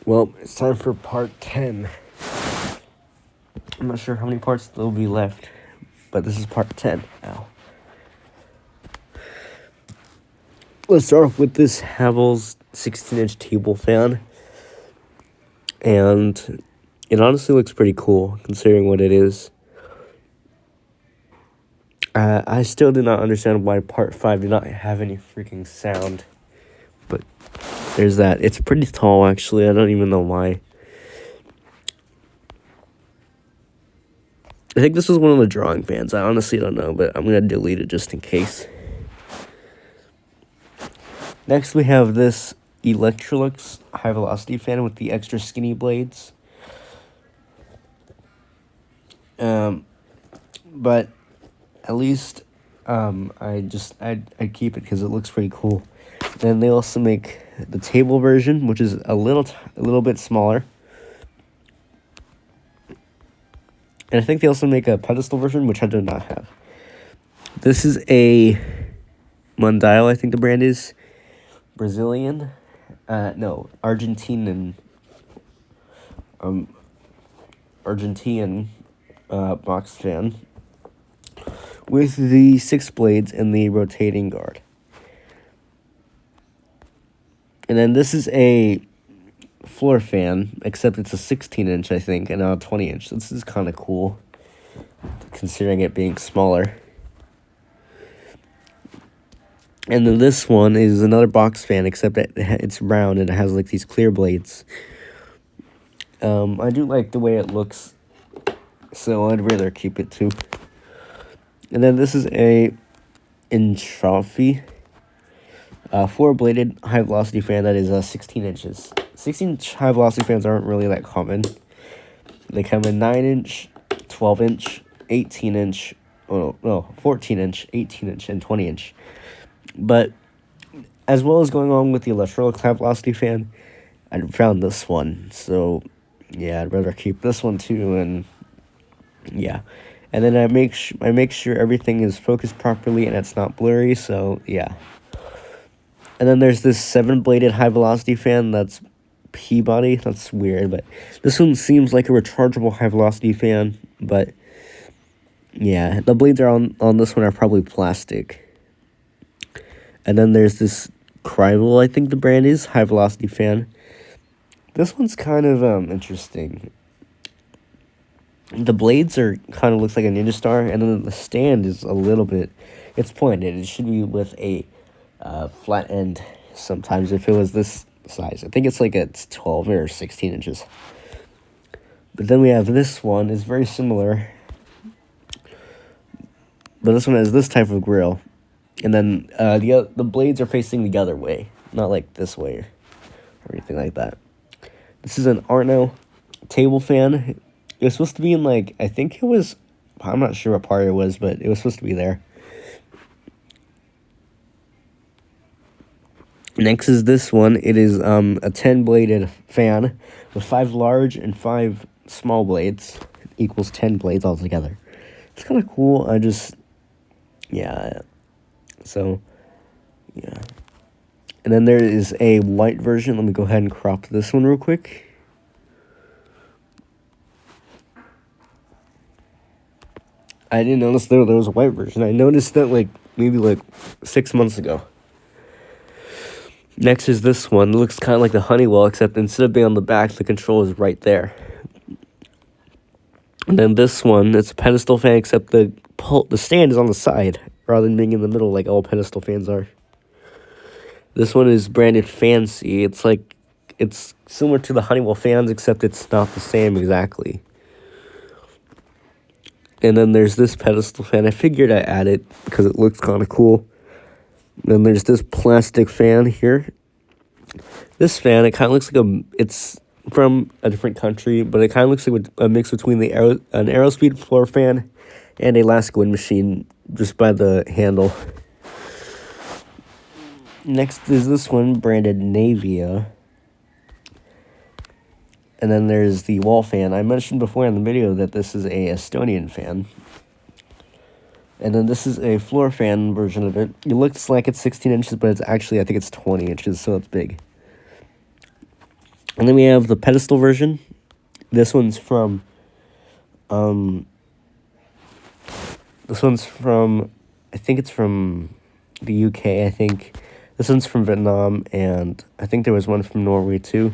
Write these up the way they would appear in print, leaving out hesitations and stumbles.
Well, it's time for part 10. I'm not sure how many parts there will be left, but this is part 10 now. Let's start off with this Havells 16-inch table fan. And it honestly looks pretty cool, considering what it is. I still do not understand why part 5 did not have any freaking sound. But there's that. It's pretty tall, actually. I don't even know why. I think this was one of the drawing fans. I honestly don't know, but I'm going to delete it just in case. Next, we have this Electrolux high-velocity fan with the extra skinny blades. But at least I'd keep it because it looks pretty cool. Then they also make the table version, which is a little bit smaller. And I think they also make a pedestal version, which I do not have. This is a Mundial, I think the brand is. Brazilian. Argentinian. Argentinian box fan. With the 6 blades and the rotating guard. And then this is a floor fan, except it's a 16-inch, I think, and not a 20-inch. This is kind of cool, considering it being smaller. And then this one is another box fan, except that it's round and it has like these clear blades. I do like the way it looks, so I'd rather keep it too. And then this is a Entropy 4-bladed high-velocity fan that is 16 inches. 16-inch high-velocity fans aren't really that common. They come in 9-inch, 12-inch, 18-inch, 14-inch, 18-inch, and 20-inch. But as well as going on with the Electrolux high-velocity fan, I found this one. So, yeah, I'd rather keep this one too, and yeah. And then I make sure everything is focused properly and it's not blurry, so yeah. And then there's this 7-bladed high-velocity fan that's Peabody. That's weird, but this one seems like a rechargeable high-velocity fan, but yeah, the blades are on this one are probably plastic. And then there's this Crivel, I think the brand is, high-velocity fan. This one's kind of interesting. The blades are kind of looks like a Ninja Star, and then the stand is a little bit, it's pointed. It should be with a flat end sometimes if it was this size. I think it's like it's 12 or 16 inches. But then we have this one, it's very similar. But this one has this type of grill. And then the blades are facing the other way, not like this way or anything like that. This is an Arno table fan. It was supposed to be in like, I think it was, I'm not sure what part it was, but it was supposed to be there. Next is this one. It is a 10-bladed fan with 5 large and 5 small blades. Equals 10 blades altogether. It's kind of cool. Yeah. So, yeah. And then there is a white version. Let me go ahead and crop this one real quick. I didn't notice there was a white version. I noticed that maybe 6 months ago. Next is this one. It looks kind of like the Honeywell, except instead of being on the back, the control is right there. And then this one, it's a pedestal fan, except the stand is on the side, rather than being in the middle like all pedestal fans are. This one is branded Fancy. It's similar to the Honeywell fans, except it's not the same exactly. And then there's this pedestal fan. I figured I'd add it because it looks kind of cool. Then there's this plastic fan here. This fan, it kind of looks like it's from a different country, but it kind of looks like a mix between an Aerospeed floor fan and a Alaska wind machine, just by the handle. Next is this one, branded Navia. And then there's the wall fan. I mentioned before in the video that this is a Estonian fan. And then this is a floor fan version of it. It looks like it's 16 inches, but it's actually, I think it's 20 inches, so it's big. And then we have the pedestal version. This one's from, I think it's from the UK, I think. This one's from Vietnam, and I think there was one from Norway, too.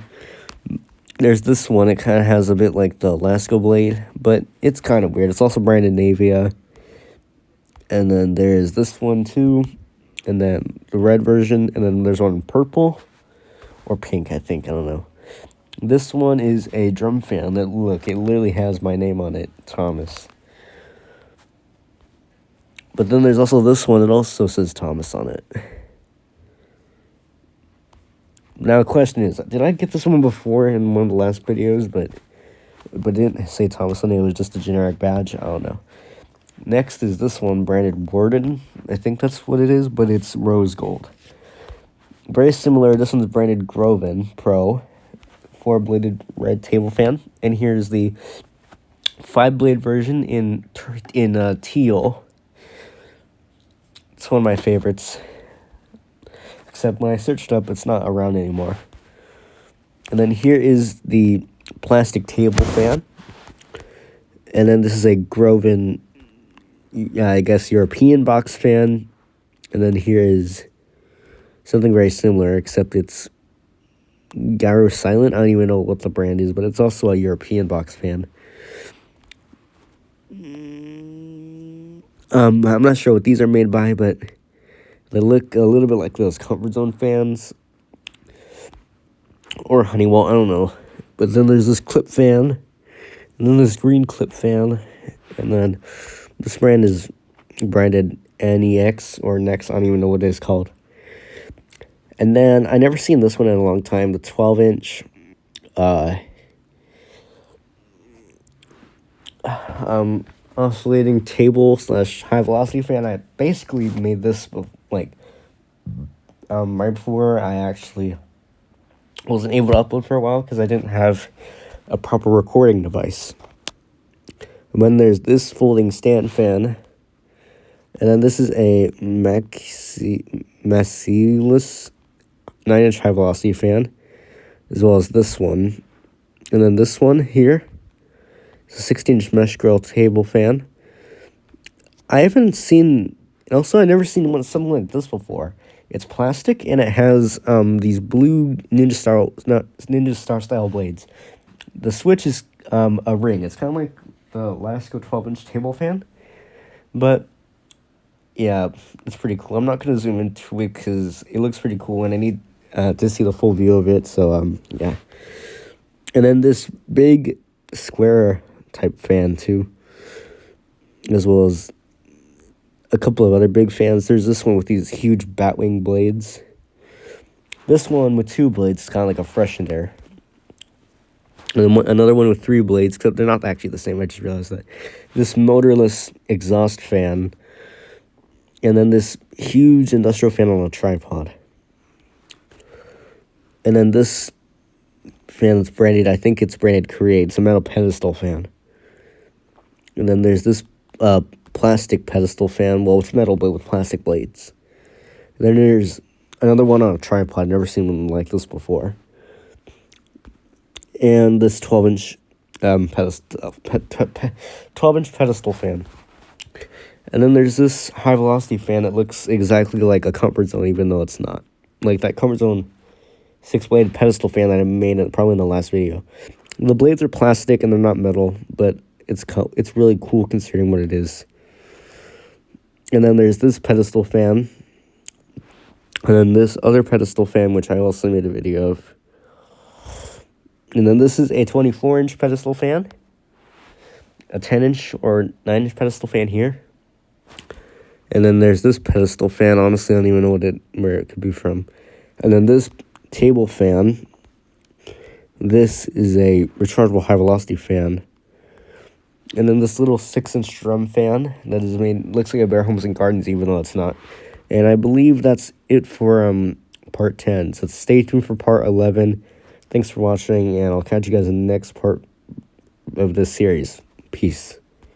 There's this one, it kind of has a bit like the Lasco blade, but it's kind of weird. It's also branded Navia. And then there's this one, too. And then the red version, and then there's one in purple. Or pink, I think, I don't know. This one is a drum fan that, look, it literally has my name on it, Thomas. But then there's also this one that also says Thomas on it. Now the question is, did I get this one before in one of the last videos, but it didn't say Thomas on it, it was just a generic badge? I don't know. Next is this one, branded Warden. I think that's what it is, but it's rose gold. Very similar, this one's branded Groven Pro, 4-bladed red table fan. And here's the 5-blade version in teal. It's one of my favorites. Except when I searched up, it's not around anymore. And then here is the plastic table fan. And then this is a Groven, I guess, European box fan. And then here is something very similar, except it's Gyro Silent. I don't even know what the brand is, but it's also a European box fan. I'm not sure what these are made by, but they look a little bit like those Comfort Zone fans. Or Honeywell, I don't know. But then there's this clip fan. And then this green clip fan. And then this brand is branded NEX or Nex. I don't even know what it is called. And then I never seen this one in a long time. The 12-inch oscillating table / high velocity fan. I basically made this like right before I actually wasn't able to upload for a while because I didn't have a proper recording device. And then there's this folding stand fan. And then this is a Macilus 9-inch high velocity fan, as well as this one. And then this one here is a 16-inch mesh grill table fan. I haven't seen, also I never seen something like this before. It's plastic and it has these blue Ninja Star style blades. The switch is a ring. It's kind of like the Lasco 12-inch table fan, but yeah, it's pretty cool. I'm not going to zoom into it because it looks pretty cool and I need to see the full view of it, so yeah. And then this big square type fan too, as well as a couple of other big fans. There's this one with these huge batwing blades. This one with 2 blades is kind of like a freshened air. And then another one with 3 blades, except they're not actually the same. I just realized that. This motorless exhaust fan. And then this huge industrial fan on a tripod. And then this fan is branded, I think it's branded Create. It's a metal pedestal fan. And then there's this plastic pedestal fan. Well, it's metal, but with plastic blades. And then there's another one on a tripod. Never seen one like this before. And this 12-inch 12-inch pedestal fan. And then there's this high velocity fan that looks exactly like a Comfort Zone, even though it's not. Like that Comfort Zone 6-blade pedestal fan that I made probably in the last video. The blades are plastic and they're not metal, but it's really cool considering what it is. And then there's this pedestal fan. And then this other pedestal fan, which I also made a video of. And then this is a 24-inch pedestal fan. A 10-inch or 9-inch pedestal fan here. And then there's this pedestal fan. Honestly, I don't even know where it could be from. And then this table fan. This is a rechargeable high velocity fan. And then this little 6-inch drum fan that is made, looks like a Bear Homes and Gardens, even though it's not. And I believe that's it for part 10. So stay tuned for part 11. Thanks for watching, and I'll catch you guys in the next part of this series. Peace.